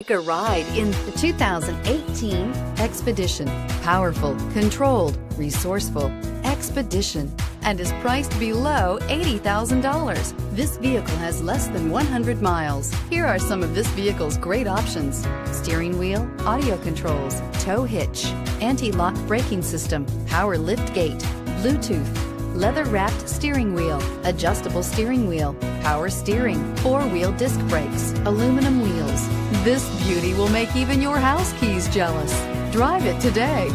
Take a ride in the 2018 Expedition. Powerful, controlled, resourceful. Expedition, and is priced below $80,000. This vehicle has less than 100 miles. Here are some of this vehicle's great options: steering wheel audio controls, tow hitch, anti-lock braking system, power lift gate, Bluetooth, leather-wrapped steering wheel, adjustable steering wheel, power steering, four-wheel disc brakes, aluminum wheels. This beauty will make even your house keys jealous. Drive it today.